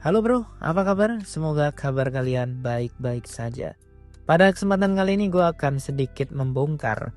Halo bro, apa kabar? Semoga kabar kalian baik-baik saja. Pada kesempatan kali ini gue akan sedikit membongkar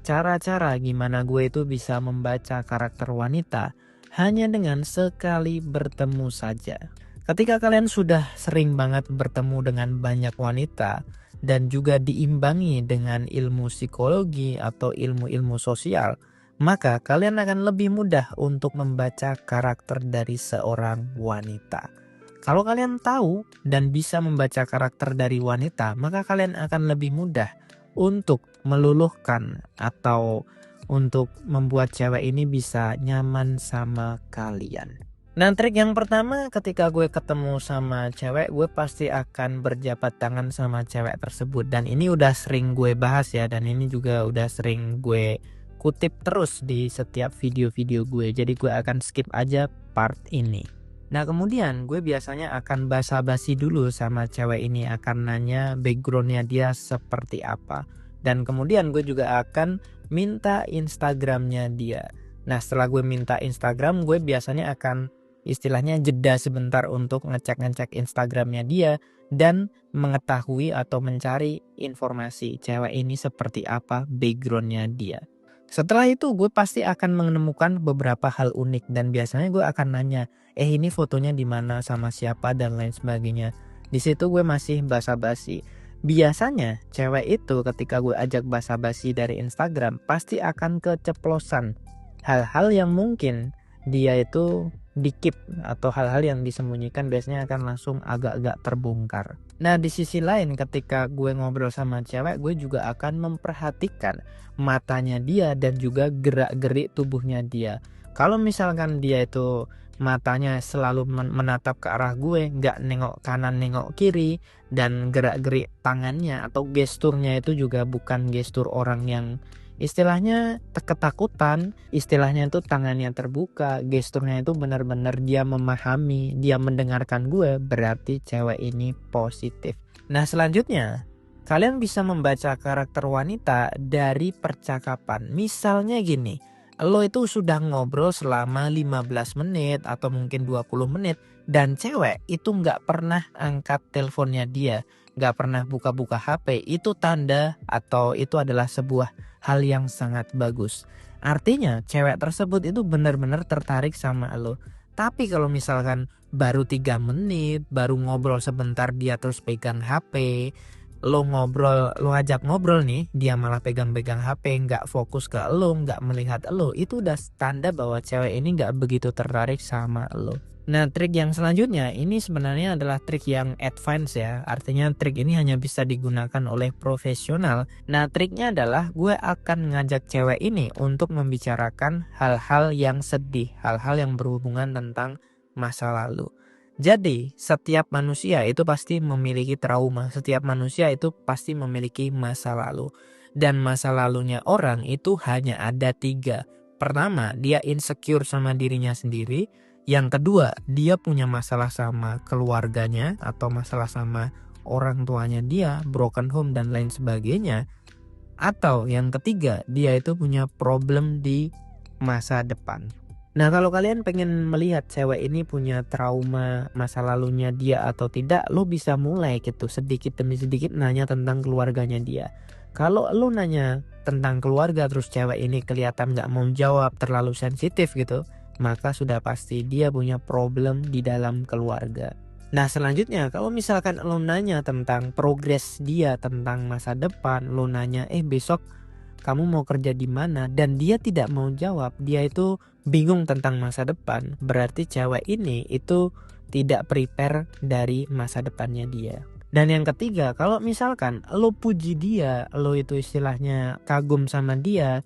cara-cara gimana gue itu bisa membaca karakter wanita hanya dengan sekali bertemu saja. Ketika kalian sudah sering banget bertemu dengan banyak wanita dan juga diimbangi dengan ilmu psikologi atau ilmu-ilmu sosial, maka kalian akan lebih mudah untuk membaca karakter dari seorang wanita. Kalau kalian tahu dan bisa membaca karakter dari wanita, maka kalian akan lebih mudah untuk meluluhkan atau untuk membuat cewek ini bisa nyaman sama kalian. Nah, trik yang pertama ketika gue ketemu sama cewek, gue pasti akan berjabat tangan sama cewek tersebut. Dan ini udah sering gue bahas ya, dan ini juga udah sering gue kutip terus di setiap video-video gue. Jadi gue akan skip aja part ini. Nah, kemudian gue biasanya akan basa-basi dulu sama cewek ini, akan nanya backgroundnya dia seperti apa. Dan kemudian gue juga akan minta Instagramnya dia. Nah, setelah gue minta Instagram, gue biasanya akan istilahnya jeda sebentar untuk ngecek-ngecek Instagramnya dia dan mengetahui atau mencari informasi cewek ini seperti apa backgroundnya dia. Setelah itu gue pasti akan menemukan beberapa hal unik dan biasanya gue akan nanya, ini fotonya di mana sama siapa dan lain sebagainya. Di situ gue masih basa-basi. Biasanya cewek itu ketika gue ajak basa-basi dari Instagram pasti akan keceplosan hal-hal yang mungkin dia itu di-keep atau hal-hal yang disembunyikan biasanya akan langsung agak-agak terbongkar. Nah, di sisi lain ketika gue ngobrol sama cewek, gue juga akan memperhatikan matanya dia dan juga gerak-gerik tubuhnya dia. Kalau misalkan dia itu matanya selalu menatap ke arah gue, nggak nengok kanan nengok kiri, dan gerak-gerik tangannya atau gesturnya itu juga bukan gestur orang yang istilahnya ketakutan, istilahnya itu tangannya terbuka, gesturnya itu benar-benar dia memahami, dia mendengarkan gue, berarti cewek ini positif. Nah, selanjutnya kalian bisa membaca karakter wanita dari percakapan. Misalnya gini, lo itu sudah ngobrol selama 15 menit atau mungkin 20 menit dan cewek itu nggak pernah angkat teleponnya dia, nggak pernah buka-buka HP, itu tanda atau itu adalah sebuah hal yang sangat bagus. Artinya cewek tersebut itu benar-benar tertarik sama lo. Tapi kalau misalkan baru 3 menit, baru ngobrol sebentar dia terus pegang HP, lo ajak ngobrol nih, dia malah pegang-pegang HP, nggak fokus ke lo, nggak melihat lo, itu udah tanda bahwa cewek ini nggak begitu tertarik sama lo. Nah, trik yang selanjutnya ini sebenarnya adalah trik yang advance ya. Artinya trik ini hanya bisa digunakan oleh profesional. Nah, triknya adalah gue akan ngajak cewek ini untuk membicarakan hal-hal yang sedih, hal-hal yang berhubungan tentang masa lalu. Jadi, setiap manusia itu pasti memiliki trauma, setiap manusia itu pasti memiliki masa lalu. Dan masa lalunya orang itu hanya ada 3. Pertama, dia insecure sama dirinya sendiri. Yang kedua, dia punya masalah sama keluarganya atau masalah sama orang tuanya dia, broken home dan lain sebagainya. Atau yang ketiga, dia itu punya problem di masa depan. Nah, kalau kalian pengen melihat cewek ini punya trauma masa lalunya dia atau tidak, lo bisa mulai gitu sedikit demi sedikit nanya tentang keluarganya dia. Kalau lo nanya tentang keluarga terus cewek ini kelihatan gak mau jawab, terlalu sensitif gitu, maka sudah pasti dia punya problem di dalam keluarga. Nah, selanjutnya kalau misalkan lo nanya tentang progres dia tentang masa depan, lo nanya besok kamu mau kerja di mana, dan dia tidak mau jawab, dia itu bingung tentang masa depan, berarti cewek ini itu tidak prepare dari masa depannya dia. Dan yang ketiga, kalau misalkan lo puji dia, lo itu istilahnya kagum sama dia,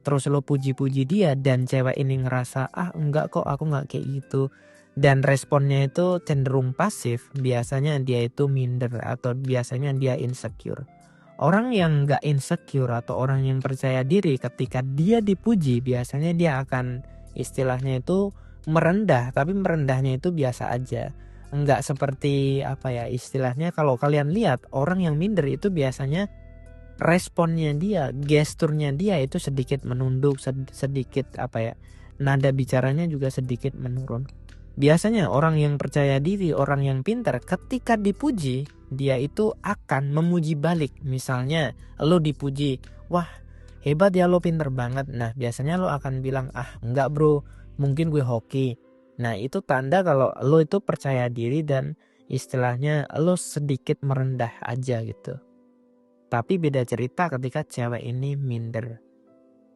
terus lo puji-puji dia dan cewek ini ngerasa enggak kok, aku enggak kayak gitu, dan responnya itu cenderung pasif, biasanya dia itu minder atau biasanya dia insecure. Orang yang enggak insecure atau orang yang percaya diri ketika dia dipuji biasanya dia akan istilahnya itu merendah, tapi merendahnya itu biasa aja. Enggak seperti istilahnya kalau kalian lihat orang yang minder itu biasanya responnya dia, gesturnya dia itu sedikit menunduk, sedikit nada bicaranya juga sedikit menurun. Biasanya orang yang percaya diri, orang yang pintar, ketika dipuji, dia itu akan memuji balik. Misalnya lo dipuji, wah hebat ya lo, pinter banget. Nah biasanya lo akan bilang, ah enggak bro, mungkin gue hoki. Nah itu tanda kalau lo itu percaya diri dan istilahnya lo sedikit merendah aja gitu. Tapi beda cerita ketika cewek ini minder.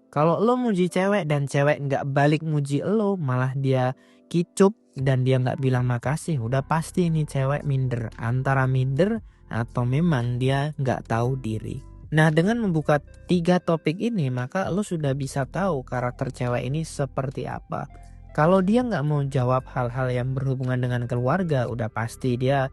Kalau lo muji cewek dan cewek nggak balik muji lo, malah dia kicup dan dia nggak bilang makasih, udah pasti ini cewek minder. Antara minder atau memang dia nggak tahu diri. Nah dengan membuka 3 topik ini, maka lo sudah bisa tahu karakter cewek ini seperti apa. Kalau dia nggak mau jawab hal-hal yang berhubungan dengan keluarga, udah pasti dia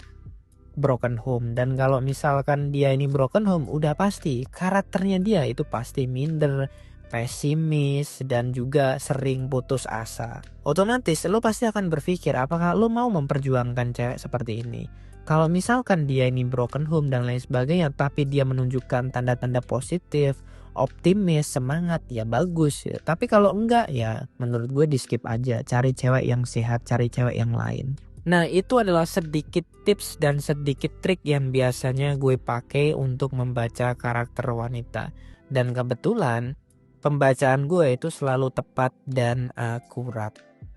broken home. Dan kalau misalkan dia ini broken home, udah pasti karakternya dia itu pasti minder, pesimis, dan juga sering putus asa. Otomatis lo pasti akan berpikir apakah lo mau memperjuangkan cewek seperti ini. Kalau misalkan dia ini broken home dan lain sebagainya, tapi dia menunjukkan tanda-tanda positif, optimis, semangat, ya bagus. Tapi kalau enggak, ya menurut gue di skip aja. Cari cewek yang sehat, cari cewek yang lain. Nah itu adalah sedikit tips dan sedikit trik yang biasanya gue pakai untuk membaca karakter wanita. Dan kebetulan pembacaan gue itu selalu tepat dan akurat.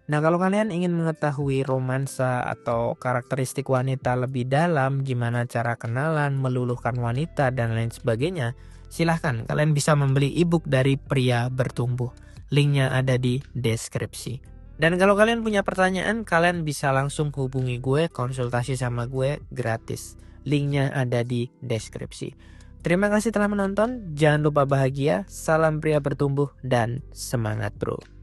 Nah kalau kalian ingin mengetahui romansa atau karakteristik wanita lebih dalam, gimana cara kenalan, meluluhkan wanita dan lain sebagainya, silahkan kalian bisa membeli ebook dari Pria Bertumbuh. Linknya ada di deskripsi. Dan kalau kalian punya pertanyaan, kalian bisa langsung hubungi gue, konsultasi sama gue gratis. Linknya ada di deskripsi. Terima kasih telah menonton, jangan lupa bahagia, salam pria bertumbuh, dan semangat bro.